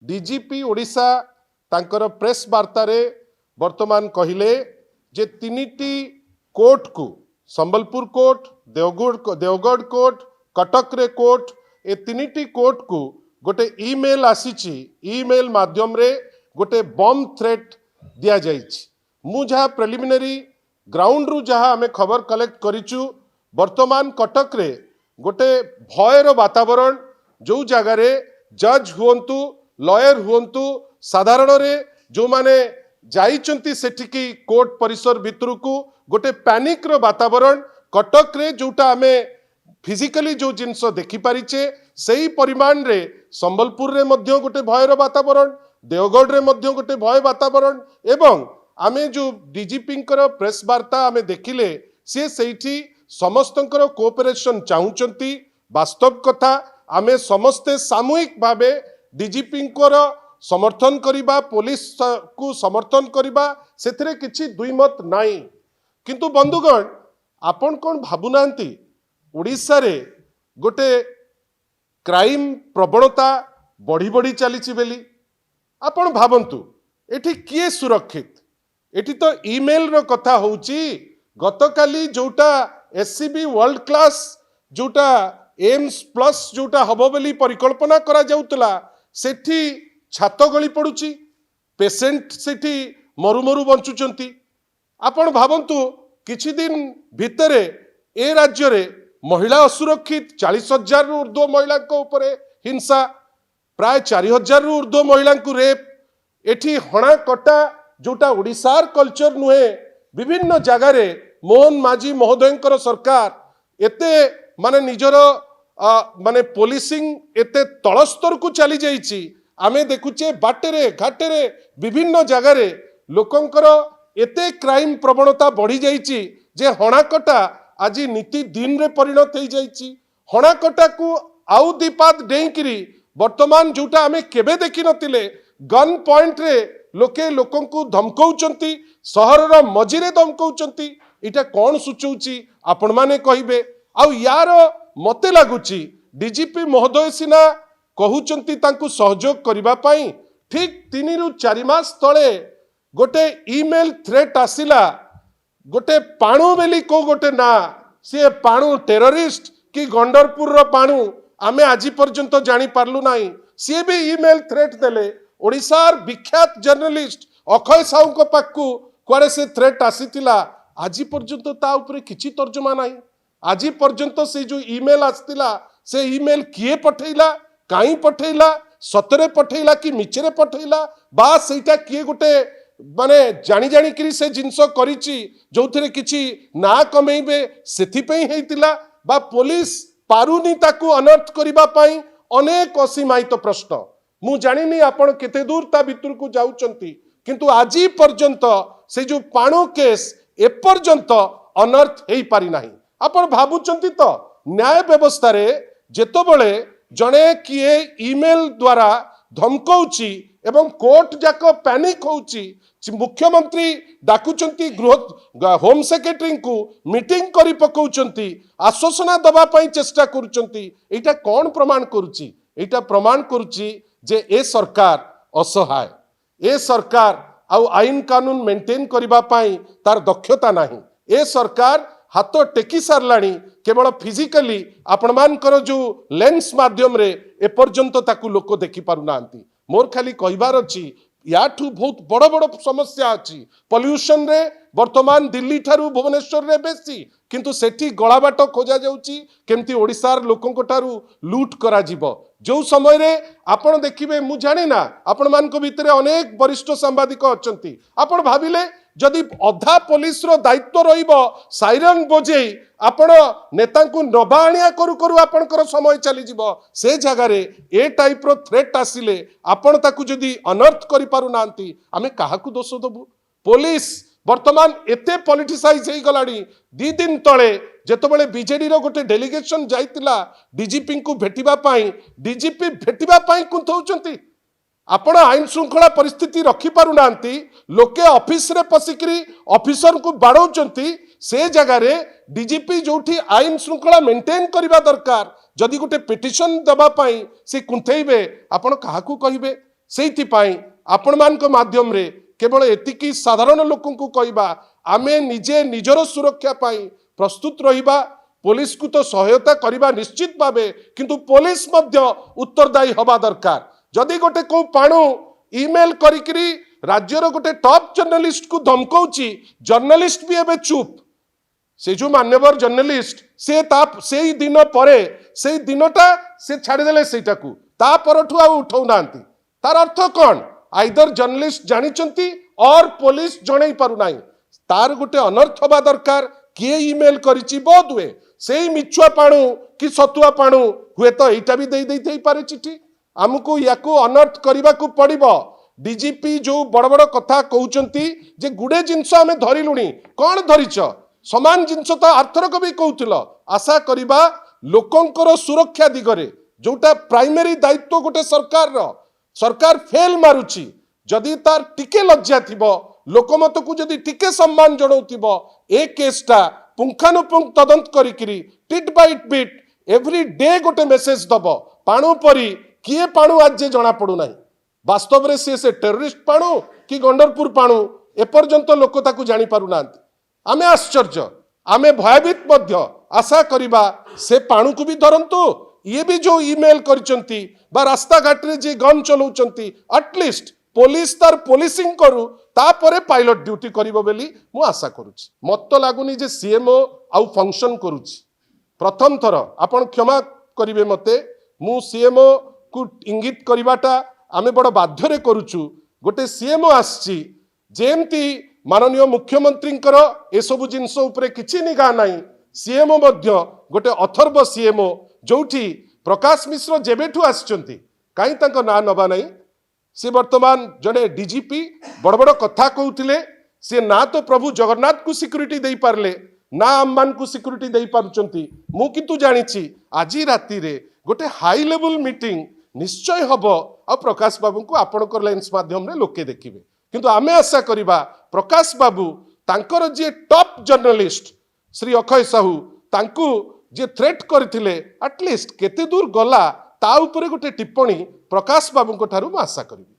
DGP Odisha तांकर press वार्तारे वर्तमान कहिले जे तीनिटी कोर्ट को संबलपुर कोर्ट देवगढ़ कोर्ट कटक रे कोर्ट ए तीनिटी कोर्ट को गोटे ईमेल आसीची ईमेल माध्यम रे गोटे बम थ्रेट दिया जाइछि। मु जहाँ प्रिलिमिनरी ग्राउंड रु जहाँ आमे खबर कलेक्ट करिचु वर्तमान कटक रे गोटे भयर वातावरण जो जगह रे जज हुंतु लॉयर हुंतु साधारण रे जो माने जाइचंती सेठिकी कोर्ट परिसर भितर को गोटे पैनिक रो वातावरण कटक रे जोटा आमे फिजिकली जो जिनस देखि पारिचे सही परिमाण रे संबलपुर रे मध्य गोटे भयर वातावरण देवगढ़ रे मध्य गोटे भय वातावरण एवं आमे जो डीजीपी प्रेस वार्ता आमे देखिले से सेठी समस्तंकर कोऑपरेशन चाहूचंती। वास्तव कथा आमे समस्ते सामूहिक भावे डीजीपी समर्थन करिबा पुलिस को समर्थन करिबा सेथिरे किछि दुई मत नाही। किंतु बंधुगण आपण कोन भाबुनांती ओडिसा रे गोटे क्राइम प्रवणता बढ़ी बढ़ी चली बेली आपण भाबंतु एठी किए सुरक्षित एठी तो ईमेल रो कथा होउची। गतकाली जोटा एससीबी वर्ल्ड क्लास जोटा एम्स प्लस जोटा हबो बोली परिकल्पना करा जाउतला सेठी छात गली पड़ुची पेशेंट सेठी मरु मरु बंचुचंती। आपण भाबंतु किछि दिन भितरे ए राज्य रे महिला असुरक्षित 40,000 रु ऊर्ध्व महिला को ऊपरे हिंसा प्राय 4,000 रु ऊर्ध्व महिला को रेप एठी हणा कटा जोटा ओडिसार कल्चर नुहे विभिन्न जगार मोहन माझी महोदय सरकार एते माने निजर माने पोलिसिंग एते तलस्तर को चली जाइछि। आमे देखुचे बाटेरे घाटेरे विभिन्न जगार लोकंकर एते क्राइम प्रवणता बढ़ी जाइछि जे हणाकटा आज नीति दिन रे परिणत हो जाइछि। हणाकटा को आउ दीपात डेईकरी वर्तमान जोटा आमे केबे देखि नथिले गन पॉइंट रे लोके लोकन को धमकाउचंती सहर रो मझिरे धमकाउचंती इटा कोन सुचौची आपण माने कहिबे। आउ यार मते लागुची डीजीपी महोदय सिना कहउचंती तांकु सहयोग करिबा पई ठीक 3 रु 4 मास तळे गोटे ईमेल थ्रेट आसिला गोटे पाणु बेली को गोटे ना सी पाणु टेररिस्ट कि गंडरपुर रो पाणु आमे आज पर्यंत जानी पारलु नाही। सी भी ईमेल थ्रेट देले ओडिसार विख्यात जर्नलिस्ट अक्षय साहू को पाखु कुआरे से थ्रेट आसीतिला आज पर्यंत ता ऊपर किछि तर्जुमा नाही। आज पर्यंत से जो ईमेल आस्तिला से ईमेल किए पठैला काई पठैला सतरे पठैला कि मिछरे पठैला बा सेटा किए गोटे माने जानी जानी करी से जिंस करिछि जोथिरे किछि ना कमेइबे सेथि पई हेतिला बा पुलिस पारुनी ताकू अनर्थ करिबा पई अनेक असीमायित प्रश्न मु जानिनी आपण केते दूर ता भितर को जाउचंती किंतु आजी पर्यंत से जो पाणु केस ए पर्यंत अनर्थ हेई पारि नाही। आपण भाबुचंती तो न्याय व्यवस्था रे जेतबळे जणे किए ईमेल द्वारा धमकाउची एवं कोर्ट जाक पैनिक होउची मुख्यमंत्री डाकुचंती गृह होम सेक्रेटरी को मीटिंग करी पकाउचंती आश्वासना दबा पई चेष्टा करूचंती एटा कोन प्रमाण करूची एटा प्रमाण करूची जे ए सरकार असहाय ए सरकार आउ आईन कानून मेंटेन करिबा पई तार दक्षता नाही। ए सरकार हाथ टेकी सारलाणी केवल फिजिकली आपण मानकर जो लेंस माध्यम रे एपर्यंत ताकू लोक देखि पारु नांती। मोर खाली कहिबार अछि याठू बहुत बड़ बड़ समस्या अछि पॉल्यूशन रे वर्तमान दिल्ली ठारू भुवनेश्वर रे बेसी किंतु सेठी गलाबाट खोजा जाउची केमती ओडिसार लोकंक ठारू लूट करा जीवो जो समय रे आपण देखिबे मु जाने ना आपण मान को भितरे अनेक वरिष्ठ सांबादिक अछंती आपण भाबिले जदि अधा पुलिस रो दायित्व रहिबो साइरन बजेई आपण नेता को नबाणिया करू करू आपणकर समय चली जीवो से जगह रे ए टाइप रो थ्रेट आसिले आपण ताकू जदि अनर्थ करि पारु नांती आमे काहाकू दोष दबु। पुलिस वर्तमान एते पॉलिटिसाइज हे गलाडी 2 दिन तळे जेतबेले बीजेडी रो गोटे डेलीगेशन जाइतिला डीजीपी को भेटिबा पई डीजीपी भेटिबा पई कुंथौचंती आपण आईन श्रृंखला परिस्थिति रखी पारु नांती लोके ऑफिस रे पसिकरी ऑफिसर को बाड़ौचंती से जगह रे डीजीपी जोठी आईन श्रृंखला मेंटेन करिबा दरकार जदि गोटे पिटिशन दबा पई से कुंथेइबे आपण काहाकू कहिबे सेइथिपाई आपण मानक माध्यम रे केवल एतिकी साधारण लोकन को कहबा आमे निजे निजर सुरक्षा पाई प्रस्तुत रहिबा पुलिस को तो सहायता करबा निश्चित भावे किंतु पुलिस मध्य उत्तरदायी हवा दरकार जदि गोटे को पाणु ईमेल करिकरी राज्यर गोटे टॉप जर्नलिस्ट को धमकाउची जर्नलिस्ट भी एबे चुप से जो मान्यवर जर्नलिस्ट से दिन परे से दिनटा से छाड़देले सेटाकू ता परठु आ उठाउ नांती तार अर्थ कौन आइदर जर्नलिस्ट जानिचंती और पुलिस जणै पारु नाही तार गोटे अनर्थ हवा दरकार किए ईमेल करिची बोध हुए से मिछुआ पाणु कि सतुआ पाणु हुए तो एटा भी दे पारे चिठी आमको याकू अनर्थ करने को पड़िबो डीजीपी जो बड़ बड़ कथा कहउचंती जे गुडे जिंस आमे धरिलुणी कौन धरिच समान जिंस तो आर्थरक भी कहउथिल आशा करिबा लोकंकर सुरक्षा दिगरे जोटा प्राइमरी दायित्व गोटे सरकार फेल मारुची जदि तार टिके लज्जा थिबो लोकमत को जदि टिके सम्मान जणाउथिबो ए केसटा पुंखानुपुंख तदंत करिकिरी tit by bit every day गोटे मेसेज दबो पाणु परी किए पाणु आज जे जना पड़ू नाही वास्तव रे से टेररिस्ट पाणु कि गंडरपुर पाणु एपर्यंत लोक ताकू जानी पारु नांती आमे आश्चर्य आमे भयभीत मध्य आशा करिबा से पाणु को भी धरंतु ये भी जो ईमेल करिसंती बा रास्ता घाट रे जे गन चलाउचंती एटलिस्ट पुलिस तार पुलिसिंग करू तापरे पायलट ड्यूटी करिवो बेली मु आशा करूची मत लागुनी जे सीएमओ आउ फंक्शन करूची प्रथम थर आपण क्षमा करिवे मते मु सीएमओ को इंगित करिवाटा आमे बड़ बाध्यरे करूचु गोटे सीएमओ आसची जेमती माननीय मुख्यमंत्रींकर ए सब जिंस उपरे किछि निगा नाही सीएमओ मध्य गोटे अथर्व सीएमओ जोठी प्रकाश मिश्र जेबेठू आसचंती काई तांको ना नबा नाही से वर्तमान जड़े डीजीपी बड़ बड़ कथा कहते सी ना तो प्रभु जगन्नाथ को सिक्यूरीटी दे पारले ना आममान को सिक्यूरीटी दे पारुचंती मु किंतु जानिछि आज राति रे गोटे हाई लेवल मीटिंग निश्चय हबो आ प्रकाश बाबू को आपनकर लेंस माध्यम रे लोके देखिबे किंतु आमे आशा करिबा प्रकाश बाबू तांकर जे टॉप जर्नलिस्ट श्री अक्षय साहू तांकू जे थ्रेट करथिले एटलिस्ट केते दूर गला ता उपरे गोटे टिप्पणी प्रकाश बाबू को ठारू आशा करिबी।